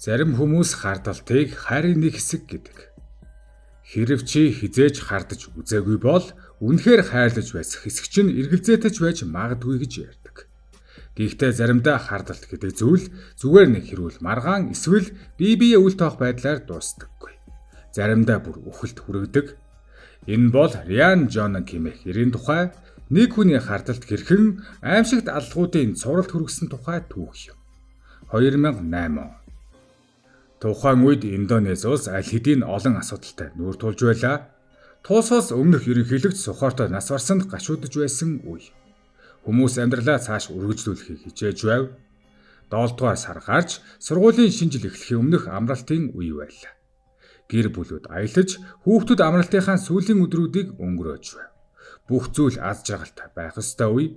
Зарим хүмүүс хардалтыг хайрын нэг хэсэг гэдэг. Хэрэв чи хизээж хардаж үзээгүй бол үнэхээр хайрлаж байсан хэсэг чинь эргэлзээтэй байж магадгүй гэж ярьдаг. Гэхдээ заримдаа хардалт гэдэг зүйл зүгээр нэг хэрүүл маргаан эсвэл бие үл тоох байдлаар дуустдаггүй. Заримдаа бүр үхэлд хүргэдэг. Энэ бол Риан Жон хэмээх эрийн тухай нэг хүний хардалт хэрхэн аимшигт аллагуудын цувралд хүргэсэн тухай түүх юм. 2008 он. Тухайн үед Индонез улс аль хэдийн олон асуудалтай нүүр тулж байлаа. Туусаас өмнөх ерөнхийлөгч Сухарто нас барсанд гашуудж байсан үе. Хүмүүс амьдралаа цааш үргэлжлүүлэхийг хичээж байв. 7 дугаар сар гарч сургуулийн шинжил эхлэхийн өмнөх амралтын үе байлаа. Гэр бүлүүд аялаж, хүүхдүүд амралтынхаа сүүлийн өдрүүдийг өнгөрөөж байв. Бүх зүйл аз жаргалтай байх ёстой үе.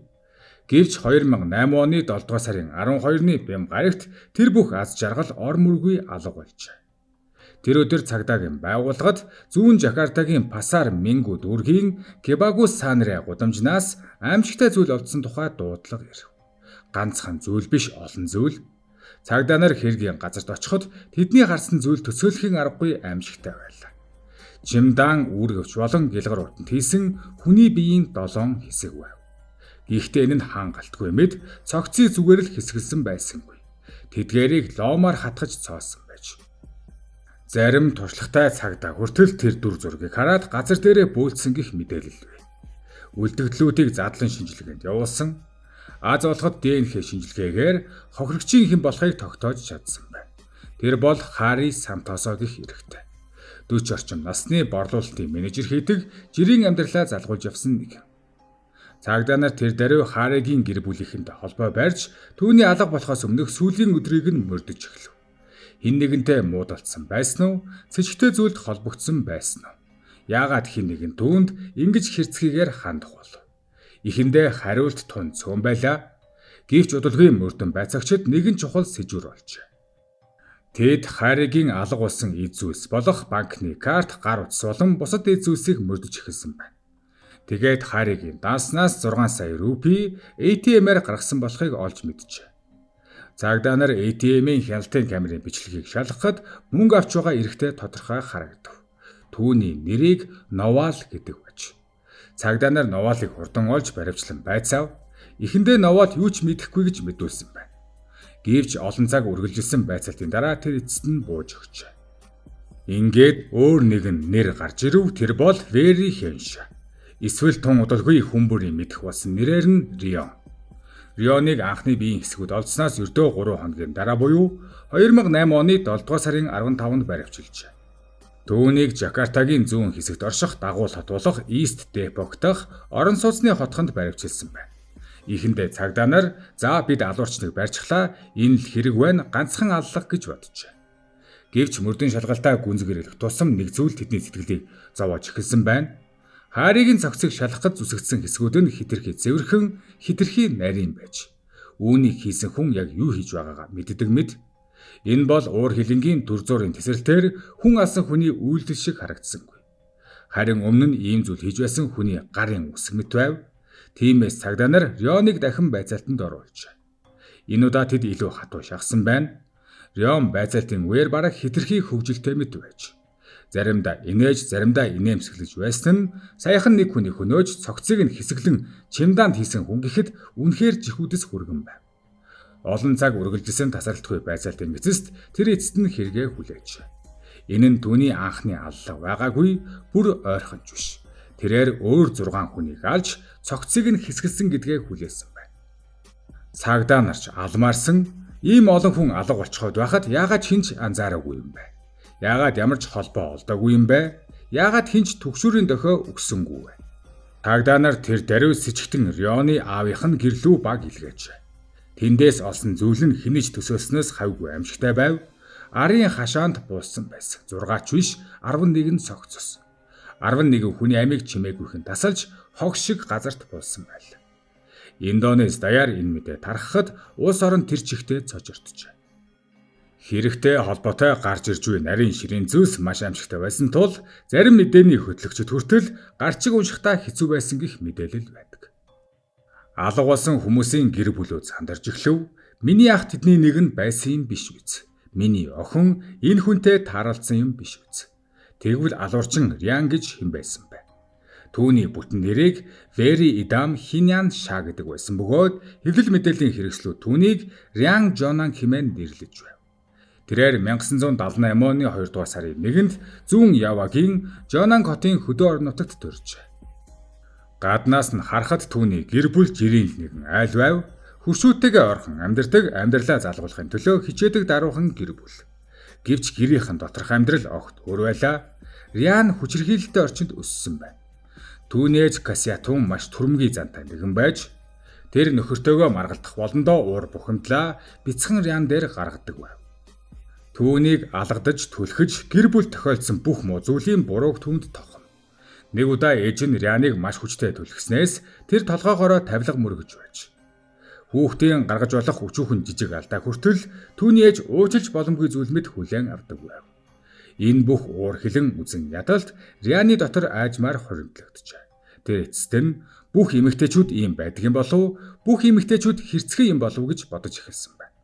Гэвч 2008 оны 7 дугаар сарын 12-ны бям гарагт тэр бүх аз жаргал ор мөргүй алга болжээ. Тэр өдөр цагдаагийн байгууллагад зүүн Жакартагийн Пасар Мингу дүүргийн Кебагу Санрэ гудамжнаас аимшигтай зүйл олдсон тухай дуудлага ирв. Ганцхан зүйл биш олон зүйл. Цагдаа нар хэргийн газарт очиход тэдний харсан зүйл төсөөлөхийн аргагүй аимшигтай байлаа. Чимдан үүргэвч болон гэлгар утанд хийсэн хүний биеийн 7 хэсэг байв. Гэхдээ энэ нь хангалтгүй мэд цогцыг зүгээр л хэсгэлсэн байсангүй. Тэдгээрийг лоомаар хатгаж цоосон байж. Зарим туршлагатай цагдаа хүртэл тэр дүр зургийг хараад газар дээрээ бөөлдсөн гэх мэдээлэл бай. Үлдэгдлүүдийг задлан шинжилгээнд явуулсан. Аз олоход ДНХ шинжилгээгээр хохирогчийн хэн болохыг тогтоож чадсан байна. Тэр бол Хари Сантосо гэх эрэгтэй. 40 орчим насны борлуулалтын менежер хийдэг жирийн амьдралаа залгуулж явсан нэг. Цагдаа нар тэр даруй Харигийн гэр бүлийнхэнд холбоо барьж түүний алга болохоос өмнөх сүүлийн өдрийг нь мөрдөж эхлэв. Хин нэгэнтэй муудалцсан байсан уу? Цэцэгтэй зүйлд холбогдсон байсан уу? Яагаад хин нэгэн түүнд ингэж хэрцгийгээр хандах болов? Эхэндээ хариулт тун цөөн байлаа. Гэвч удалгүй мөрдөн байцаагчид нэгэн чухал сэжүр олжээ. Тэд Харигийн алга болсон эд зүйлс болох банкны карт, гар утас болон бусад эд зүйлсийг мөрдөж эхэлсэн байна. Тэгээд Харигийн данснаас 6 сая рупи ATM-ээр гаргасан болохыг олж мэджээ. Цагдаа нар ATM-ийн хяналтын камерын бичлэгийг шалгахад мөнгө авч байгаа эрэгтэй тодорхой харагдав. Түүний нэрийг Новал гэдэг байж. Цагдаа нар Новалыг хурдан олж баривчлан байцаав. Эхэндээ Новал юу ч мэдэхгүй гэж мэдүүлсэн байна. Гэвч олон цаг үргэлжилсэн байцаалтын дараа тэр эцэст нь бууж өгчээ. Ингээд өөр нэгэн нэр гарч ирв. Тэр бол Вэри Хэнш. Эсвэл тун удалгүй хүн бүрийн мэдэх болсон нэрээр нь Рион. Рионыг анхны биеийн хэсгүүд олдсноос ердөө 3 хоногийн дараа буюу 2008 оны 7 дугаар сарын 15-нд баривчилжээ. Түүнийг Жакартагийн зүүн хэсэгт орших дагуул хот болох Ист Депок дахь орон сууцны хотхонд баривчилсан байна. Эхэндээ цагдаа нар за бид алуурчныг барьчихлаа, энэ л хэрэг байна, ганцхан аллах гэж боджээ. Гэвч мөрдөн шалгалтаа гүнзгийрэх тусам нэг зүйл тэдний сэтгэлийг зовоож эхэлсэн байна. Харигийн цогцыг шалгахад зүсэгдсэн хэсгүүд нь хитрхи цэвэрхэн, хитрхи нарийн байж. Үүнийг хийсэн хүн яг юу хийж байгаагаа мэддэг мэд. Энэ бол уур хилэнгийн төр зургийн тесрэлтээр хүн алсан хүний үйлдэл шиг харагдсангүй. Харин өмнө нь ийм зүйл хийж байсан хүний гарын үсэг мэт байв. Тиймээс цагдаа нар Рионыг дахин байцаалтанд оруулжээ. Энэ удаа тэд илүү хатуу шахсан байна. Рион байцаалтын үеэр бараг хитрхи хөвгөлтэй мэт байж. Заримдаа инээж, заримдаа инээмсэглэж байсан нь саяхан нэг хүний хөнөөж цогцыг нь хэсэглэн чимдаанд хийсэн хүн гэхэд үнэхээр жихүүдэс хүргэн байв. Олон цаг үргэлжилсэн тасралтгүй байцаалтын эцэст тэр эцэст нь хэрэгээ хүлээж. Энэ нь түүний анхны аллах байгаагүй бүр ойрхонч биш. Тэрээр өөр 6 хүнийг алж цогцыг нь хэсгэлсэн гэдгээ хүлээсэн байна. Цагдаа нарч алмаарсан ийм олон хүн алга болчиход байхад яагаад хинч анзаараагүй юм бэ? Яагаад ямар ч холбоо олдоогүй юм бэ? Яагаад хинч төгшүүрийн дохио өгсөнгүй вэ? Цагдаа нар тэр даруй сэжигтэн Рионы аавынх нь гэрлүү баг илгээжээ. Тэндээс олсон зүйл нь хинэж төсөөлснөөс хавьгүй аимшигтай байв. Арын хашаанд бууссан байсан. 6 ч биш 11 цогцос. 11 хүний амийг чимээгүйхэн тасалж хог шиг газарт буулсан байлаа. Индонез даяар энэ мэдээ тархахад улс орон тэр чигтээ цожирдчихэ. Хэрэгтэй холбоотой гарч ирж буй нарийн ширийн зүйлс маш аимшигтай байсан тул зарим мэдээний хөтлөгчд хүртэл гарчиг уншихтаа хэцүү байсан гэх мэдээлэл байдаг. Алга болсон хүмүүсийн гэр бүлүүд сандарч эхлэв. Миний ах тэдний нэг нь байсан юм биш үз. Миний охин энэ хүнтэй таарлцсан юм биш үз. Тэгвэл алуурчин Рян гэж хэн байсан бэ? Түүний бүтэн нэрийг Вэри Идам Хинян Ша гэдэг байсан бөгөөд хэвлэл мэдээллийн хэрэгслүүд түүнийг Рян Жонан хэмээн нэрлэж байв. Тэрээр 1978 оны 2 дугаар сарын 1-нд зүүн Явагийн Жонан хотын хөдөө орон нутагт төржээ. Гаднаас нь харахад түүний гэр бүл жирийн нэгэн айл байв. Хөршүүтэйгээ орхон амьдардаг, амьдралаа залгуулахын төлөө хичээдэг даруухан гэр бүл. Гэвч гэрийнхэн доторх амьдрал огт өөр байлаа. Рян хүчирхийлэлтэй орчинд өссөн байна. Түүний ээж Касятун маш түрмгий зантай нэгэн байж, тэр нөхөртөөгөө маргалдах болондоо уур бухимдлаа бяцхан Рян дээр гаргадаг байв. Түүнийг алгадаж, түлхэж, гэр бүл тохиолдсон бүх муу зүйлийн бурууг түүнд тохно. Нэг удаа ээж нь Ряныг маш хүчтэй түлхснээс тэр толгоогоороо тавилга мөргөж байж. Хүүхдийн гаргаж болох өчүүхэн жижиг алдаа хүртэл түүний ээж уучлж боломгүй зүйл мэд хүлээн авдаг байв. Энэ бүх уур хилэн үзэн ядалт Ряны дотор аажмаар хоригдлогджээ. Тэр эцэст нь бүх эмэгтэйчүүд ийм байдаг юм болов, бүх эмэгтэйчүүд хэрцгий юм болов гэж бодож эхэлсэн байна.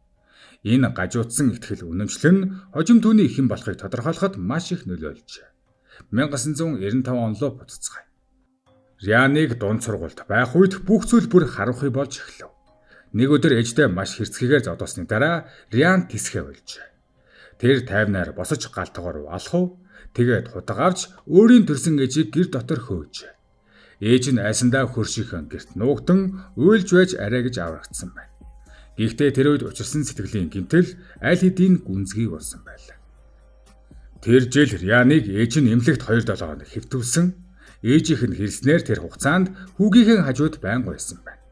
Энэ гажуудсан итгэл үнэмшлэн хожим түүний хэн болохыг тодорхойлоход маш их нөлөөлжээ. 1995 он руу буцацгаая. Ряныг дунд сургуульд байх үед бүх зүйл бүр харанхуй болж эхлэв. Нэг өдөр ээжтэй маш хэрцгийгээр зодоосны дараа Рян тисхэ болжээ. Тэр тайвнаар босож галтгоор алхав. Тэгээд худаг авч өөрийн төрсөн ээжийг гэр дотор хөөжээ. Ээж нь айсандаа хөршийнхөн гэрт нуугдан уйлж байж арай гэж аврагдсан байна. Гэхдээ тэр үед учирсан сэтгэлийн гэмтэл аль хэдийн гүнзгий болсон байлаа. Тэр жил Ряныг ээж нь эмнэлэгт 2-7 хоног хэвтүүлсэн. Ээжийнх нь хэлснээр тэр хугацаанд хүүгийнхэн хажууд байнга байсан байна.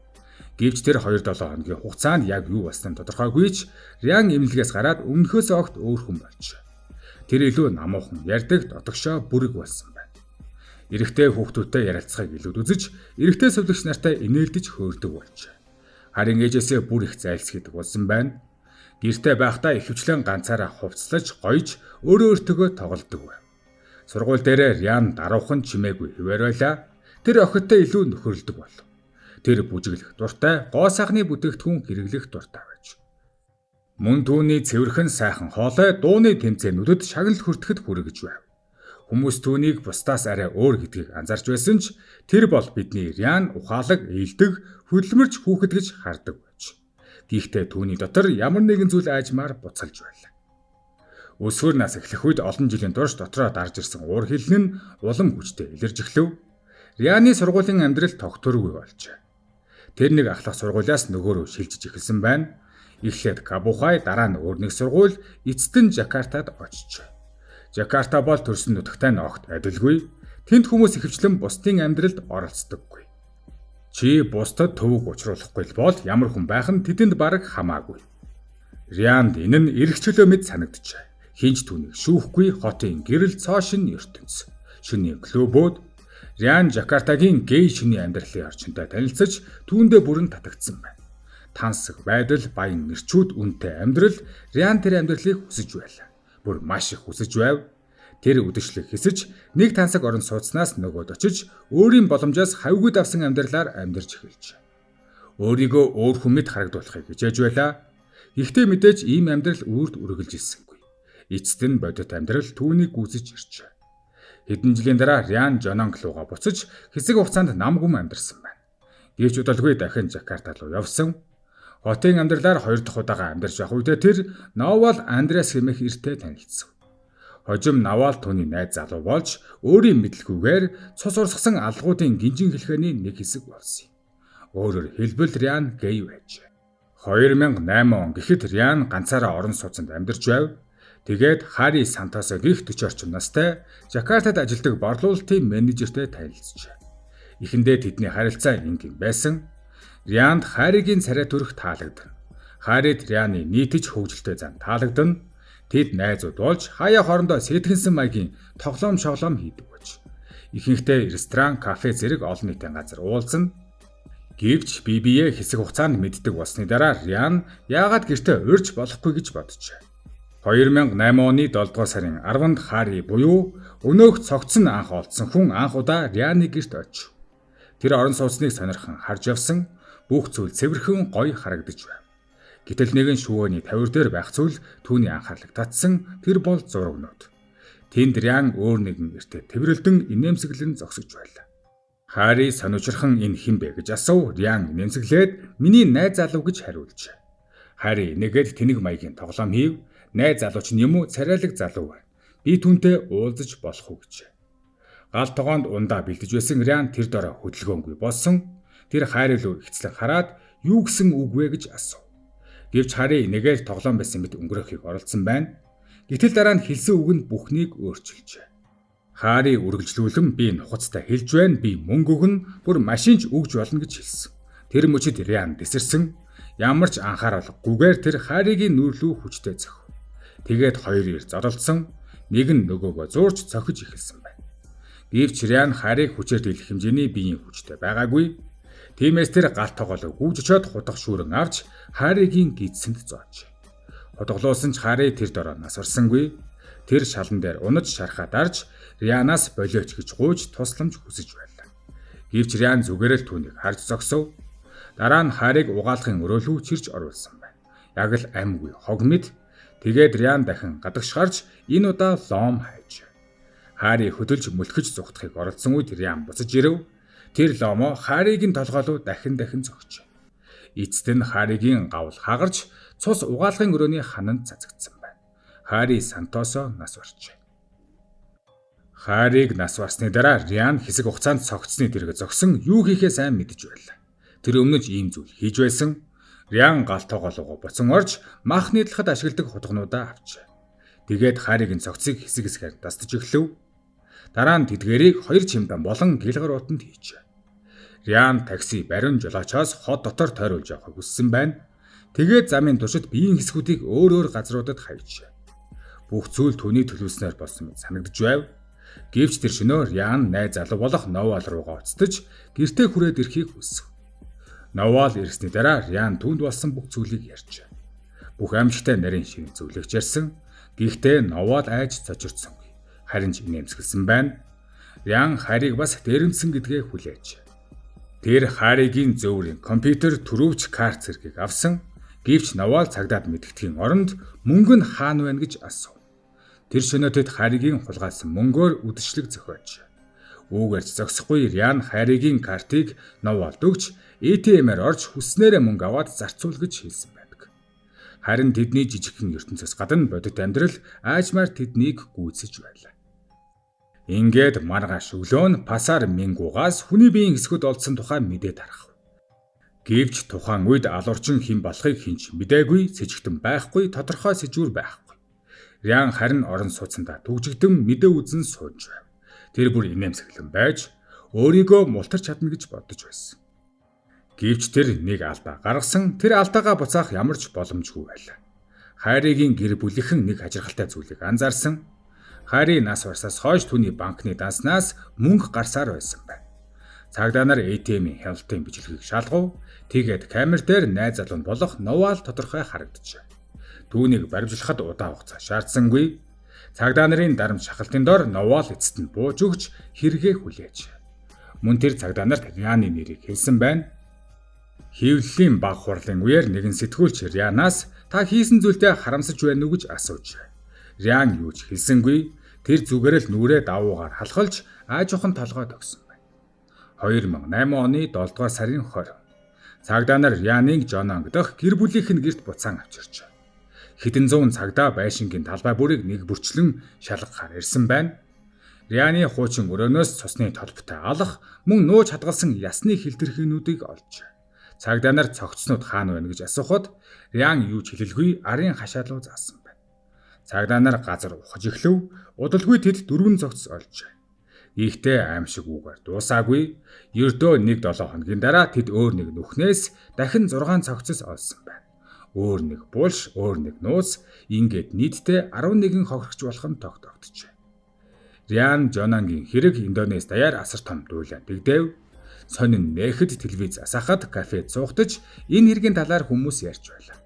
Гэвч тэр 2-7 хоногийн хугацаанд яг юу болсон тодорхойгүй ч Рян эмнэлгээс гараад өмнөхөөс огт өөр хүн болж. Тэр илүү намуухан ярьдаг, дотогшоо бүрэг болсон байна. Эрэгтэй хүүхдүүдтэй ярилцахыг илүүд үзэж, эрэгтэй сувлагч нартай инээлдэж хөөрдөг болж. Харин ээжээсээ бүр их зайлсхийдэг болсон байна. Гэртээ байхдаа ихэвчлэн ганцаараа хувцлаж, гоёж, өөрөө өөртөө тоглодог байв. Сургууль дээрээ Рян даруухан чимээгүй хിവэр байлаа. Тэр охидтой илүү нөхөрлөдөг болов. Тэр бүжиглэх дуртай, гоо сайхны бүтээгдэхүүн хэрэглэх дуртай байж. Мөн түүний цэвэрхэн сайхан хоолой дууны тэмцээнүүдэд шагнал хүртэхэд хүргэж байв. Хүмүүс түүнийг бусдаас арай өөр гэдгийг анзаарч байсан ч тэр бол бидний Рян ухаалаг, ээлдэг, хөдөлмөрч хүүхэд гэж хардаг байж. Гэхдээ түүний дотор ямар нэгэн зүйл аажмаар буцалж байлаа. Өсвөр нас эхлэх үед олон жилийн турш дотроо дарж ирсэн уур хилэн нь улам хүчтэй илэрж эхлэв. Ряны сургуулийн амьдрал тогтворгүй болжээ. Тэр нэг ахлах сургуулиас нөгөөрөө шилжиж эхэлсэн байна. Эхлээд Кабухай, дараа нь өөр нэг сургууль, эцэст нь Жакартад очижээ. Жакарта бол төрсөн нутагтай нь огт адилгүй. Тэнд хүмүүс ихэвчлэн бусдын амьдралд оролцдоггүй. Чи бусдад төвөг учруулахгүй бол ямар хүн байх нь тэдэнд бараг хамаагүй. Рянд энэ нь эргчлөө мэд санагджээ. Хинч түүнийг шүүхгүй хотын гэрэл цоошин ертөнц. Шөнийн клубүүд Рян Жакартагийн гей шүний амьдралын орчинтой танилцаж түүндээ бүрэн татагдсан байна. Тансаг байдал, баян нэрчүүд, үнэтэй амьдрал Рян тэр амьдралыг хүсэж байлаа. Бүр маш их хүсэж байв. Тэр үдэшлэг хэсэж нэг тансаг орон сууцнаас нөгөөд очиж өөрийн боломжоос хавьгүй давсан амьдралаар амьдарч эхэлжээ. Өөрийгөө өөр хүн мэт харагдуулахыг хичээж байлаа. Гэхдээ мэдээж ийм амьдрал үрд үргэлж ирсэнгүй. Эцэст нь бодит амьдрал түүнийг гүйцэж иржээ. Хэдэн жилийн дараа Рян Жонан руугаа буцаж хэсэг хугацаанд нам гүм амьдарсан байна. Гэвч удалгүй дахин Жакарта руу явсан. Хотын амьдралаар 2 дахь удаага амьдарч явах үедээ тэр Навал Андреас хэмээх эрттэй танилцсан. Хожим Навал түүний найз залуу болж өөрийн мэдлэгүүгээр цус урсгасан алгуудын гинжин хэлхээний нэг хэсэг болсон юм. Өөрөөр хэлбэл Рян гей байж. 2008 он гэхэд Рян ганцаараа орон сууцнд амьдарч байв. Тэгээд Хари Сантосо гих 40 орчим настай Жакартад ажилладаг борлуулалтын менежертэй танилцжээ. Эхэндээ тэдний харилцаа ингийн байсан. Рянд Харигийн царай төрөх таалагдана. Харид Ряны нийтж хөгжилтэй зан таалагдана. Тэд найзууд болж хаяа хоорондоо сэтгэнсэн маягийн тоглоом шоглоом хийдэг байж. Ихэнхдээ ресторан, кафе зэрэг олон нийтийн газар уулзна. Гэвч бие хэсэг хугацаанд мэддэг болсны дараа Рян яагаад гэртээ урьж болохгүй гэж боджээ. 2008 оны 7 дугаар сарын 10-нд Хари буюу өнөөх цогцсон анх олдсон хүн анх удаа Ряны гэрт очив. Тэр орон сууцныг сонирхон харж явсан, бүх зүйл цэвэрхэн гоё харагдаж байв. Гэтэл нэгэн шувууны тавир дээр байх зүйл түүний анхаарлыг татсан. Тэр бол зурагнууд. Тэнд Рян өөр нэгэн эртээ тэврэлдэн инээмсэглэн зогсож байлаа. Хари сонирхолхон энэ хэн бэ гэж асуув. Рян инээмсэглээд миний найз залуу гэж хариулжээ. Хари нэгэд тэнэг маягийн тоглоом хийв. Найз залуу ч юм уу царайлаг залуу байна. Би түүнтэй уулзаж болох уу гэж. Гал тогоонд ундаа бэлдэж байсан Рян тэр дорой хөдөлгөөнгүй болсон. Тэр Хари руу ихцлэн хараад юу гэсэн үг вэ гэж асуув. Гэвч Хари нэгээр тоглоом байсан мэт өнгөрөхийг оролдсон байна. Гэтэл дараа нь хэлсэн үг нь бүхнийг өөрчилжээ. Хари үргэлжлүүлэн би нухацтай хэлж байна. Би мөнгө өгнө. Бүр машинч өгж болно гэж хэлсэн. Тэр мөчид Рян дэсэрсэн. Ямар ч анхааруулгүйгээр тэр Харигийн нүрэлүү хүчтэй зохив. Тэгээд хоёр ир зодолдсон. Нэг нь нөгөөгөө зуурч цохиж эхэлсэн байна. Гэвч Рян Хариг хүчээр дийлэх хэмжээний биеийн хүчтэй байгаагүй. Тиймээс тэр галт тоглоо гүйж очоод хутга шүүрэн авч Харигийн гидсэнд зоож. Хутгалуулсан ч Хари тэр дороо нас орсонгүй. Тэр шалан дээр унаж шархаа дарж Рянаас болиоч гэж гуйж тусламж хүсэж байлаа. Гэвч Рян зүгээрэл түүнийг харж зогсов. Дараа нь Хариг угаалгын өрөөлөө чирч оруулсан байна. Яг л амьгүй хог мэд. Тэгээд Рян дахин гадагш гарч энэ удаа лом хайж. Хари хөдөлж мөлхөж зүгтхийг оролцсон үед Рян буцаж ирэв. Тэр ломо Харигийн толгойлоо дахин зогч. Эцэст нь Харигийн гавл хагарч цус угаалгын өрөөний хананд цацагдсан байна. Хари сантосоо нас баржээ. Хариг нас барсны дараа Рян хэсэг хугацаанд цогцсны дэрэг зогсон юу хийхээ сайн мэдэж байлаа. Тэр өмнөж ийм зүйл хийж байсан. Рян гал тоогоолгоо буцан орж махны талхад ашигладаг хутгнуудаа авчээ. Тэгээд Харигийн цогцыг хэсэг хэсгээр дасдаж эхлэв. Дараа нь тэдгээрийг хоёр чимдэн болон гэлгар утанд хийжээ. Рян такси барин жолоочоос хот дотор тойруулж явахыг хүссэн байна. Тэгээд замын туршид биеийн хэсгүүдийг өөр газруудад хаяжээ. Бүх зүйл түүний төлөвлөснөөр болсон мэт санагдж байв. Гэвч тэр шөнөөр Рян найз залуу болох Новал руугаа уцтаж гэртээ хүрээд ирэхийг хүсв. Новал ирсний дараа Рян түүнд болсон бүх зүйлийг ярьжээ. Бүх амьжтай нарийн шинэ зөвлөгч ярьсан. Гэхдээ Новал айж цочирдсонгүй. Харин ч инээмсэглсэн байна. Рян Хариг бас дээрэмсэн гэдгээ хүлээж. Тэр Харигийн зөөврийн компьютер төрөвч карт зэргийг авсан. Гэвч Новал цагдаад мэдгэдгийн оронд мөнгө нь хаана байна гэж асуув. Тэр шөнөтэд Харигийн хулгайлсан мөнгөөр үдшилэг зохиож. Үүгээрч зогсохгүй Рян Харигийн картыг Новалд өгч ATM-ээр орж хүснээрээ мөнгө аваад зарцуул гэж хэлсэн байдаг. Харин тэдний жижигхэн ертөнцөөс гадна бодит амьдрал аажмаар тэднийг гүйцэж байлаа. Ингээд маргааш өглөө нь Пасар Мингугаас хүний биеийн хэсгүүд олдсон тухай мэдээ тарах. Гэвч тухайн үед алуурчин хэн болохыг хинч мэдээгүй, сэжигтэн байхгүй, тодорхой сэжүүр байхгүй. Рян харин орон сууцандаа түгжигдэн мэдээ үзэн сууж байв. Тэр бүр инээмсэглэн байж өөрийгөө мултарч чадна гэж бодож байсан. Гэвч тэр нэг алдаа гаргасан. Тэр алдаагаа буцаах ямар ч боломжгүй байлаа. Харигийн гэр бүлийнхэн нэг хажиргалтай зүйлийг анзаарсан. Хари нас барсаас хойш түүний банкны данснаас мөнгө гарсаар байсан байна. Цагдаа нар ATM-ийн хяналтын бичлэгийг шалгав. Тэгээд камер дээр найз залуу нь болох Новал тодорхой харагджээ. Түүнийг баримжлахад удаа хугацаа шаардсангүй. Цагдаа нарын дарамт шахалтын дор Новал эцэст нь бууж өгч хэрэгээ хүлээж. Мөн тэр цагдаа нарт Ряны нэрийг хэлсэн байна. Хэвлэлийн баг хурлын үеэр нэгэн сэтгүүлч Рянаас та хийсэн зүйлдээ харамсаж байна уу гэж асууж. Рян юу ч хэлсэнгүй. Тэр зүгээр л нүрээ давуугаар халахлж аажуухан толгой тогсон байна. 2008 оны 7 дугаар сарын 20. Цагдаа нар Ряныг Жононг дах гэр бүлийнх нь гэрт буцаан авчирч. Хэдэн зуун цагдаа байшингийн талбай бүрийг нэг бүрчлэн шалгахаар ирсэн байна. Ряны хуучин өрөөнөөс цусны толботой алах мөн нууж хадгалсан ясны хилтэрхийнүүдийг олж. Цагдаа нар цогцснууд хаана байна гэж асуухад Рян юу ч хэлэлгүй арын хашаалуу заасан байна. Цагдаа нар газар ухаж эхлэв. Удалгүй тэд 4 цогц олж. Ийхтэй аимшиг үгээр дуусаагүй. Ердөө 1-7 хоногийн дараа тэд өөр нэг нүхнээс дахин 6 цогцос олсон байна. Өөр нэг булш, өөр нэг нууц, ингээд нийтдээ 11 хохирогч болох нь тогтогдчихэ. Рян Жононгийн хэрэг Индонез даяар асар том дуулаа дэгдэв. Сонин нээхэд телевиз асаахад кафед суугтаж энэ хэргийн талаар хүмүүс ярьж байлаа.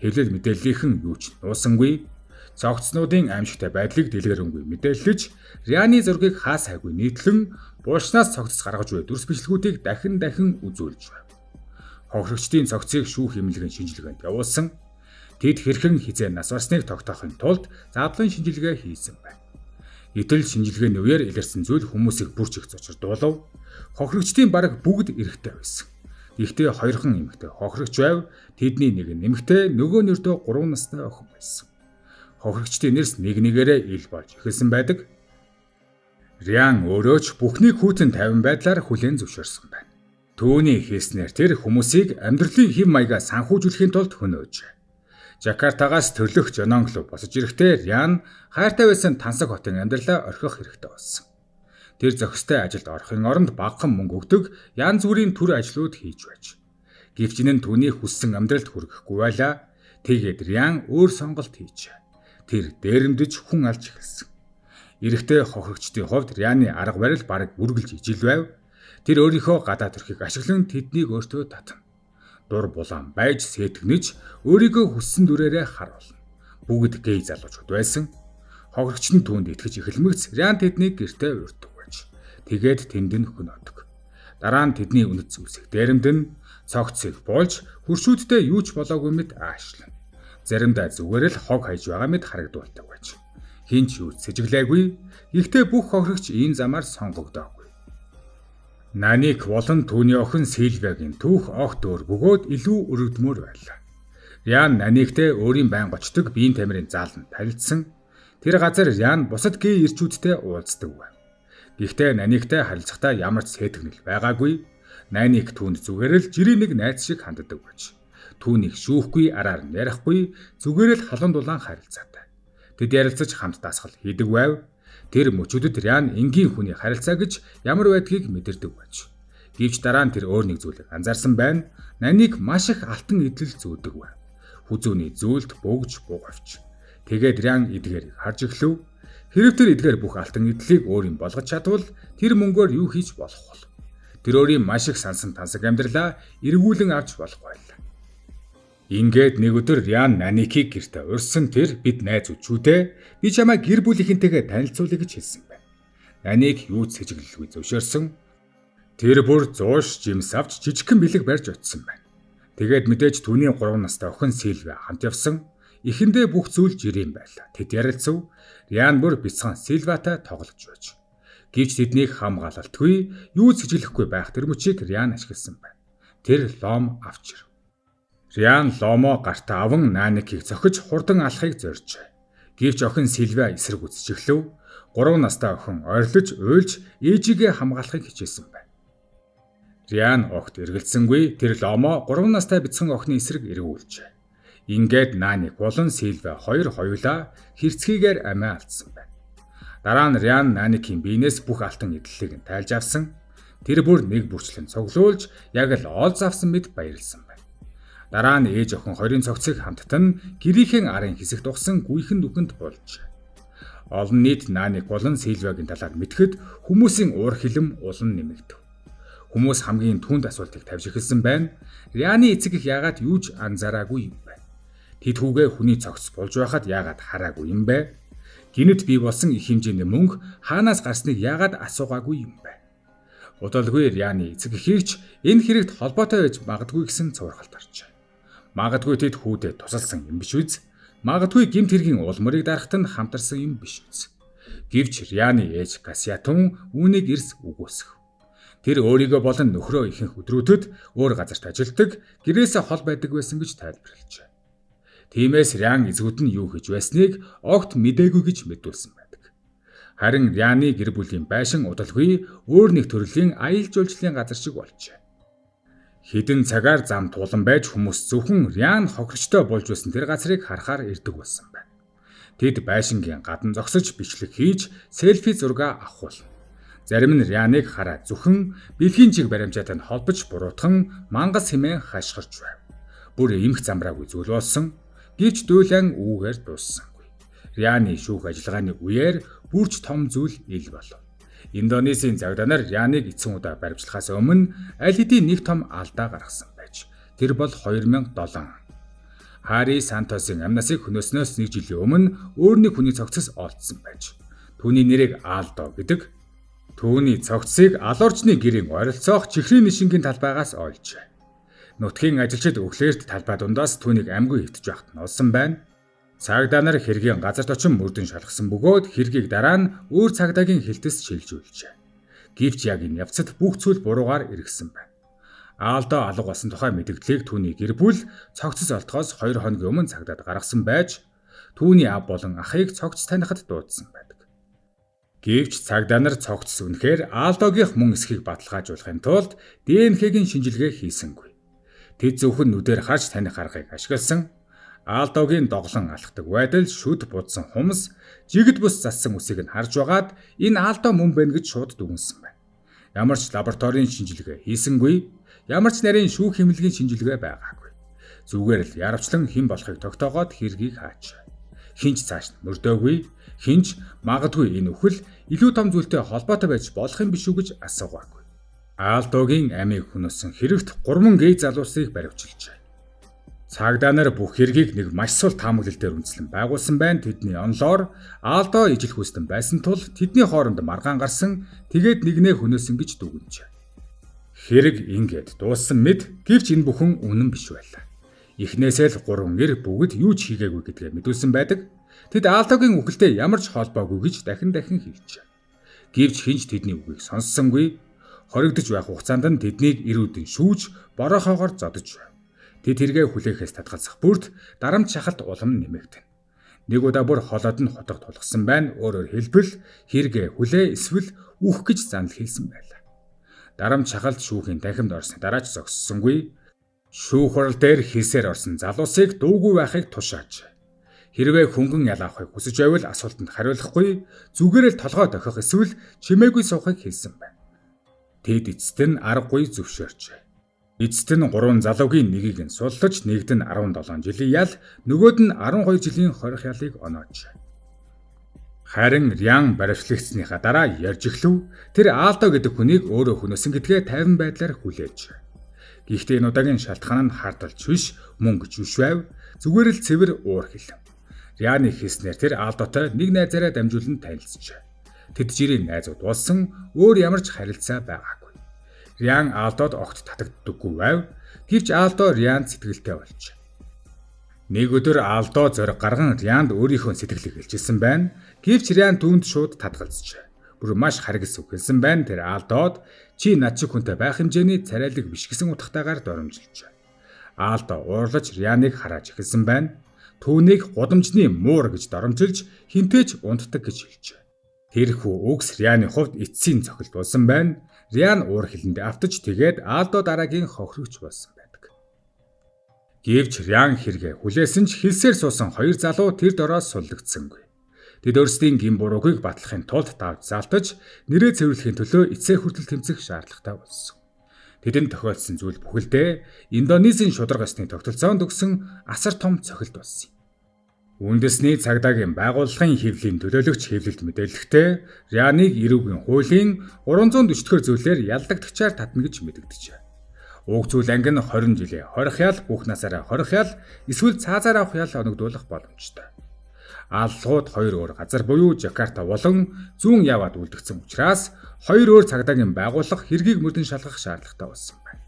Хэвлэл мэдээллийнхэн юу ч нуусангүй. Цогцнуудын аимшигтай байдлыг дэлгэрэнгүй мэдээлж Ряны зургийг хаа сайгүй нийтлэн буушнаас цогцос гаргаж буй дүрс бичлэгүүдийг дахин үзүүлж байв. хохирогчдын цогцыг шүүх эмнэлгийн шинжилгээнд явуулсан. Тэд хэрхэн хизээ нас барсныг тогтоохын тулд задлан шинжилгээ хийсэн байна. Гэтэл шинжилгээний үеэр илэрсэн зүйл хүмүүсийг бүрч их зочирдуулав. Хохирогчдын бараг бүгд эрэгтэй байсан. Гэхдээ хоёрхан эмэгтэй хохирогч байв. Тэдний нэг нь эмэгтэй, нөгөө нь өртөө 3 настай охин байсан. Хохирогчдын нэрс нэг нэгээрээ ил болж эхэлсэн байдаг. Рян өөрөө ч бүхнийг хүйтэн тайван байдлаар хүлээн зөвшөөрсөн байна. Түүний хийснээр тэр хүмүүсийг амьдралын хэв маягаа санхүүжүүлэхийн тулд хөнөөжээ. Жакартагаас төрлөх Жононглу босож ирэхдээ Рян хайртай байсан Тансаг хотын амьдралаа орхих хэрэгтэй болсон. Тэр зохистой ажилд орохын оронд багахан мөнгө өгдөг янз бүрийн төр ажлууд хийж байж. Гэвч энэ нь түүний хүссэн амьдралд хүрэхгүй байлаа. Тэгээд Рян өөр сонголт хийжээ. Тэр дээрэмдэж хүн алж эхэлсэн. Эрэгтэй хохирогчдын хувьд Ряны арга барил бараг үргэлж ижил байв. Тэр өөрийнхөө гадаа төрхийг ашиглан тэднийг өөртөө татна. Дур булаан байж сэтгэнэж өөрийгөө хүссэн дүрээрээ харуулна. Бүгд гей залуучууд байсан. Хохирогч нь түүнд итгэж эхэлмэгц Рян тэднийг гэртээ урьдаг байж. Тэгээд тэнд нь хөнөөдөг. Дараа нь тэдний үнэт зүйлсийг дээрэмдэн, цогцыг болж хуршүүдтэй юу ч болоогүй мэт аашлна. Заримдаа зүгээр л хог хайж байгаа мэт харагдуулдаг байж. Хинч юу сэжиглээгүй. Гэхдээ бүх хохирогч ийм замаар сонгогдоогүй. Наник болон түүний охин Сильвиагийн түүх огт өөр бөгөөд илүү өргөдмөр байлаа. Рян Наниктэй өөрийн байн гочдог биеийн тамирын зааланд танилцсан. Тэр газар Рян бусад гей ирчүүдтэй уулздаг байв. Гэхдээ Наниктэй харилцахдаа ямар ч сэтгэл байгаагүй. Наник түүнд зүгээр л жирийн нэг найз шиг ханддаг байж. Түүнийг шүүхгүй, араар нь ярихгүй, зүгээр л халуун дулаан харилцаатай. Тэд ярилцаж хамт дасгал хийдэг байв. Тэр мөчүүдэд Рян энгийн хүний харилцаа гэж ямар байдгийг мэдэрдэг байж. Гэвч дараа нь тэр өөр нэг зүйлийг анзаарсан байна. Наник маш их алтан идэл зүүдэг байв. Хүзүүний зүйлд бөгж бугавч. Тэгээд Рян эдгээрийг харж эхлэв. Хэрв тэр эдгээр бүх алтан идлийг өөрийн болгож чадвал тэр мөнгөөр юу хийж болох вэ? Тэр өөрийн маш их сансан тансаг амьдралаа эргүүлэн авч болох байлаа. Ингээд нэг өдөр Рян Наникийг гэртээ урьсан. Тэр бид найз үчүүдээ би чамайг гэр бүлийнхэнтэйгээ танилцуулъя гэж хэлсэн байна. Наник юу ч сэжиглэлгүй зөвшөөрсөн. Тэр бүр зууш жимс авч жижигхэн бэлэг барьж очсон байна. Тэгээд мэдээж түүний 3 настай охин Сильвиа хамт явсан. Эхэндээ бүх зүйл жирийн байлаа. Тэд ярилцав. Рян бүр бяцхан Сильвиатай тоглож байж. Гэвч тэднийг хамгаалалтгүй, юу ч сэжиглэхгүй байх тэр мөчийг Рян ашигласан байна. Тэр лом авч ир. Рян ломо гартаа аван Наникийг зохиж хурдан алахыг зорьжээ. Гэвч охин Сильвиа эсрэг үзэж эхлэв. 3 настай охин ойрлож, уйлж ээжигээ хамгаалахыг хичээсэн байна. Рян огт эргэлзсэнгүй. Тэр ломо 3 настай бяцхан охины эсрэг эргүүлжээ. Ингээд Наник болон Сильвиа хоёр хоёулаа хэрцгийгээр амиа алдсан байна. Дараа нь Рян Наникийн биенээс бүх алтан эдлэлийг нь тайлж авсан. Тэр бүр нэг бүрчлэн цуглуулж яг л олз авсан мэт баярлсан байна. Дараа нь ээж охин хоёрын цогцыг хамттан гэрийнхэн арын хэсэгт ухсан гүйхэн нүхэнд болж. Олон нийт Наник болон Сильвиагийн талаар мэдхэд хүмүүсийн уур хилэм улан нэмэгдэв. Хүмүүс хамгийн түнд асуултыг тавьж эхэлсэн байна. Ряны эцэг их яагаад юу ч анзаараагүй юм бэ? Тэд хүүгээ хүний цогц болж байхад яагаад хараагүй юм бэ? Гинэт бий болсон их хэмжээний мөнгө хаанаас гарсныг яагаад асуугаагүй юм бэ? Удалгүй Ряны эцэг эхийгч энэ хэрэгт холбоотой байж магадгүй гэсэн цувралт оржээ. Магадгүй тэд хүүдээ тусалсан юм биш үз. Магадгүй гэмт хэргийн улмарыг дарахт нь хамтарсан юм биш үз. Гэвч Ряны ээж Касиатун үүнийг эрс үгүйсэх. Тэр өөрийгөө болон нөхрөө ихэнх өдрүүдэд өөр газарт ажилдаг, гэрээсээ хол байдаг байсан гэж тайлбарлажээ. Тиймээс Рян эзгүүд нь юу хийж байсныг огт мэдээгүй гэж мэдүүлсэн байдаг. Харин Ряны гэр бүлийн байшин удалгүй өөр нэг төрлийн аялал жуулчлалын газар шиг болжээ. Хэдэн цагаар зам тулан байж хүмүүс зөвхөн Рян хохирчтой болж байсан тэр газрыг харахаар ирдэг болсон байна. Тэд байшингийн гадна зогсож бичлэг хийж селфи зураг авахулна. Зарим нь Ряныг хараад зөвхөн бэлгийн чиг баримжаатай нь холбож буруутхан мангас хэмээн хашгирч байв. Бүр эмх замраагүй зүйл болсон. Гэвч дуйлан үүгээр дууссангүй. Ряны шүүх ажиллагааны үеэр бүрч том зүйл ил болов. Индонезийн загданаар Ряныг эцсийн удаа баримтлахаас өмнө аль хэдийн нэг том алдаа гаргасан байж. Тэр бол 2007 он. Хари Сантосын амнасыг хөнөөснөөс нэг жилийн өмнө өөр нэг хүний цогцос олдсон байж. Түүний нэрийг Алдо гэдэг. Түүний цогцыг алуурчны гэрийн ойролцоох чихрийн нишингийн талбайгаас олжээ. Нутгийн ажилчид өглөөрт талбай дундаас түүнийг амьгүй хөвтөж байхад нь олсон байна. Цагдаа нар хэргийн газарт очин мөрдөн шалгасан бөгөөд хэргийг дараа нь өөр цагдаагийн хилтэс шилжүүлжээ. Гэвч яг энэ явцад бүх зүйл буруугаар эргэсэн байна. Аалдаа алга болсон тухай мэдээллийг түүний гэр бүл цогцос олдохоос 2 хоногийн өмнө цагдаад гаргасан байж түүний ав болон ахыг цогц танихад дуудсан байдаг. Гэвч цагдаа нар цогц үнэхээр Аалдоогийнх мөн эсхийг баталгаажуулахын тулд ДНХ-гийн шинжилгээ хийсэнгүй. Тэд зөвхөн нүдээр харж таних аргыг ашигласан. Аалдогийн доглон алхдаг байдал, шүд будсан хумс, жигд бус зассан үсийг нь харж байгаад энэ Аалдо мөн байна гэж шууд дүгнсэн байна. Ямар ч лабораторийн шинжилгээ хийсэнгүй, ямар ч нарийн шүүх хэмнэлгийн шинжилгээ байгаагүй. Зүгээр л яравчлан хэн болохыг тогтоогоод хэргийг хаачаа. Хинч цааш нь мөрдөөгүй, хинч магадгүй энэ үхэл илүү том зүйлтэй холбоотой байж болох юм биш үү гэж асуугаагүй. Аалдогийн амийг хөнөөсөн хэрэгт 3 гей залуусыг баривчилжээ. Цагдаа нар бүх хэргийг нэг маш сул таамаглал дээр үндэслэн байгуулсан байна. Тэдний онлоор Аалдо ижил хүстэн байсан тул тэдний хооронд маргаан гарсан, тэгээд нэгнээ хөнөөсөн гэж дүгнэжээ. Хэрэг ингээд дууссан мэд, гэвч энэ бүхэн үнэн биш байлаа. Эхнээсээ л 3 эр бүгд юу ч хийгээгүй гэдгээ мэдүүлсэн байдаг. Тэд Аалдогийн үгэлтэй ямар ч холбоогүй гэж дахин хэлжээ. Гэвч хинч тэдний үгийг сонссонгүй. Хоригдож байх хугацаанд нь тэднийг ирүүдэн шүүж, бороохоогоор зодож байв. Тэд тэргээ хүлээхээс татгалзах бүрд дарамт шахалт улам нэмэгдэнэ. Нэг удаа бүр холоод нь хотог тулгсан байна. Өөрөөр хэлбэл хэрэгэ хүлээ эсвэл үх гэж занал хэлсэн байлаа. Дарамт шахалт шүүхийн танхимд орсны дараа ч зогссонгүй. Шүүх хурал дээр хийсээр орсон залуусыг дуугүй байхыг тушааж. Хэрвээ хөнгөн ялаахыг хүсэж байвал асуултанд хариулахгүй, зүгээр л толгой дохих эсвэл чимээгүй суухыг хэлсэн байна. Тэд эцэст нь аргагүй зөвшөөрчээ. Эцэст нь 3 залуугийн нэгийг нь суллаж, нэгд нь 17 жилийн ял, нөгөөд нь 12 жилийн хорих ялыг онооч. Харин Рян баривчлагдсныхаа дараа ярьж эхлэв. Тэр Аалдо гэдэг хүнийг өөрөө хөнөөсөн гэдгээ тайван байдлаар хүлээж. Гэхдээ энэ удаагийн шалтгаан нь хардалж биш, мөнгө ч биш байв. Зүгээр л цэвэр уур хил. Ряны хийснээр тэр Аалдотой нэг найзаараа дамжуулан танилцжээ. Тэд жирийн найзууд болсон, өөр ямар ч харилцаа байгаагүй. Рян Аалдод огт татагддаггүй байв. Гэвч Аалдо Рянд сэтгэлтэй болж. Нэг өдөр Аалдо зориг гарган Рянд өөрийнхөө сэтгэлийг хэлжсэн байна. Гэвч Рян түүнд шууд татгалзжээ. Бүр маш харгас үгэлсэн байна. Тэр Аалдод чи над шиг хүнтэй байх хэмжээний царайлаг биш гэсэн утгатайгаар доромжилжээ. Аалдо уурлаж Ряныг харааж эхэлсэн байна. Түүнийг гудамжны муур гэж доромжилж хинтээч унтдаг гэж хэлжээ. Тэрхүү үгс Ряны хувьд эцсийн цохилт болсон байна. Рян уур хилэндээ автаж тэгээд Аалдо дараагийн хохирогч болсон байдаг. Гэвч Рян хэрэгэ хүлээсэн ч хэлсээр суусан 2 залуу тэр дороос суллагдсангүй. Тэд өөрсдийн гин буруугийг батлахын тулд давж залтаж нэрээ цэвэрлэхийн төлөө эцээ хүртэл тэмцэх шаардлагатай болсон. Тэдэнд тохиолдсон зүйл бүхэлдээ Индонезийн шударга ёсны тогтолцоонд өгсөн асар том цохилт болсон юм. Үндэсний цагдаагийн байгууллагын хэвлэлийн төлөөлөгч хэвлэлд мэдээлэхдээ Ряныг эрүүгийн хуулийн 340-р зүйлээр ялдагдагчаар татна гэж мэдэгдэжээ. Уг зүйл анги нь 20 жилийн хорих ял, бүх насаараа хорих ял, эсвэл цаазаар авах ял оногдуулах боломжтой. Ааллууд 2 өөр газар буюу Жакарта болон зүүн яваад үлдэгдсэн учраас 2 өөр цагдаагийн байгууллага хэргийг мөрдөн шалгах шаардлагатай болсон байна.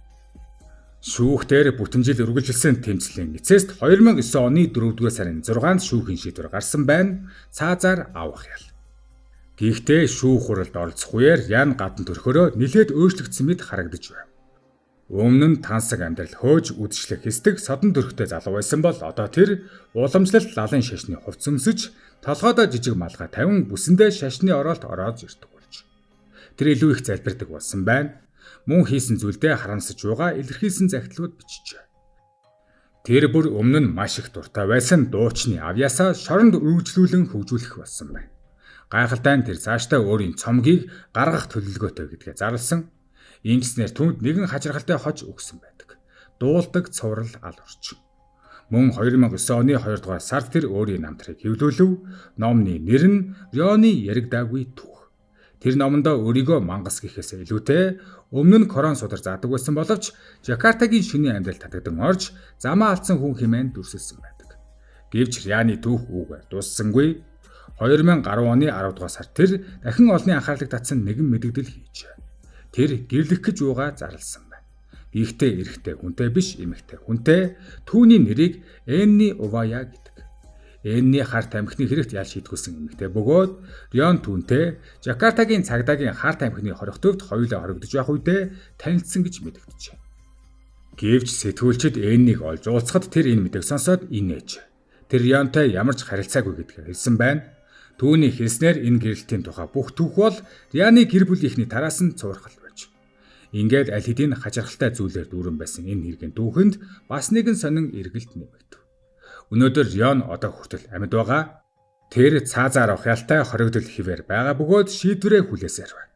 Шүүхтэр бүтэн жил үргэлжилсэн тэмцлийн эцэст 2009 оны 4-р сарын 6-нд шүүхийн шийдвэр гарсан байна. Цаазаар авах ял. Гэхдээ шүүх хуралд оролцох үеэр Ян гадна төрхөөрөө нэлээд өөрчлөгдсөн мэт харагдаж байна. Өмнө нь тансаг амьдрал хөөж үдшилэх хэсдэг содон төрхтэй залуу байсан бол одоо тэр уламжлалт лалын шашны хувцс өмсөж, толгойдоо жижиг малгай тавин бүсэндээ шашны ороолт ороод ирдэг болж. Тэр илүү их залбирдаг болсон байна. Мөн хийсэн зүйлдээ харамсаж байгаа илэрхийлсэн загтлагууд бичжээ. Тэр бүр өмнө нь маш их дуртай байсан дуучны авьяасаа шоронд үргэлжлүүлэн хөгжүүлэх болсон байна. Гайхалтай нь тэр цаашдаа өөрийн цомгийг гаргах төлөвлөгөөтэй гэдгээ зарласан. Ингэснээр түүнд нэгэн хажиргалтай хож өгсөн байдаг. Дуулдаг цуврал ал орч. Мөн 2009 оны 2 дугаар сард тэр өөрийн намтрыг хэвлүүлв. Номны нэр нь Рёны яригдаагүй түүх. Тэр номондоо өөрийгөө мангас гэхээс илүүтэй өмнө нь корон судар заадаг байсан боловч Жакартагийн шөнийн амьдрал татагдан орж замаа алдсан хүн хэмээн дүрсэлсэн байдаг. Гэвч Ряны түүх үгээр дууссангүй. 2010 оны 10 дугаар сард тэр дахин олонний анхаарлыг татсан нэгэн мэдэгдэл хийжээ. Тэр гэрлэх гэж юугаа зарласан байна. Гэхдээ эрэгтэй хүнтэй биш эмэгтэй хүнтэй түүний нэрийг Энни Увая гэдэг. Энни харт амхны хэрэгт ял шийдгүүлсэн эмэгтэй бөгөөд Рён түүнтэй Жакартагийн цагдаагийн харт амхны хоригтовд хоёулаа хоригдож байх үедээ танилцсан гэж мэдэгдэжээ. Гэвч сэтгүүлчид Эннийг олж уулзахад тэр энэ мэдээг сонсоод инээж. Тэр Рёнтой ямар ч харилцаагүй гэдгийг хэлсэн байна. Түүний хэлснээр энэ гэрэлтийн тухай бүх түүх бол Ряны гэр бүлийнхний тараас нь цуурхал байж. Ингээд аль хэдийн хачирхалтай зүйлээр дүүрэн байсан энэ хэргийн түүхэнд бас нэгэн сонин эргэлт нэмэгдэв. Өнөөдөр Рён одоо хүртэл амьд байгаа. Тэр цаазаар ухаалтай хоригдол хിവэр байгаа бөгөөд шийдвэрээ хүлээсээр байна.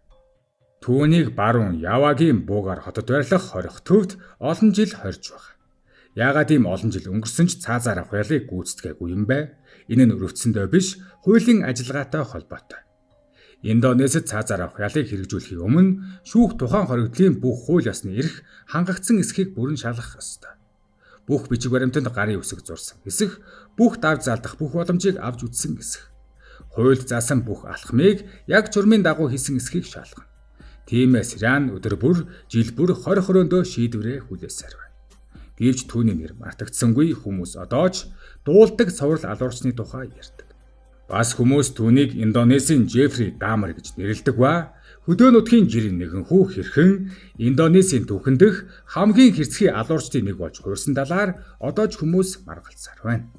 Түүнийг баруун Явагийн буугаар хотод байрлах хоригтовд олон жил хорж байгаа. Яагаад ийм олон жил өнгөрсөн ч цаазаар ухаалыг гүйцэтгээгүй юм бэ? Энэ нь өрөвдсөндөө биш, хуулийн ажиллагаатай холбоотой. Индонезид цаазаар ухаалыг хэрэгжүүлэхийн өмнө шүүх тухайн хоригдлын бүх хууль ёсны эрх хангагдсан эсхийг бүрэн шалгах ёстой. Бүх бичиг баримтанд гарын үсэг зурсан эсэх, бүх давж залдах бүх боломжийг авч үзсэн эсэх. Хуульд заасан бүх алхмыг яг журмын дагуу хийсэн эсхийг шалгана. Тиймээс Рян өдөр бүр, жил бүр 20 хороондөө шийдвэрээ хүлээсээр байна. Гэвч түүний нэр мартагдсангүй, хүмүүс одоо ч дуулдаг цоврал алуурчны тухай ярьдаг. Бас хүмүүс түүнийг Индонезийн Жефри Дамар гэж нэрлэдэг ба хөдөө нутгийн жирийн нэгэн хүү хэрхэн Индонезийн түүхэн дэх хамгийн хэрцгий алуурчдын нэг болж хуурсан талаар одоо ч хүмүүс маргалцаар байна.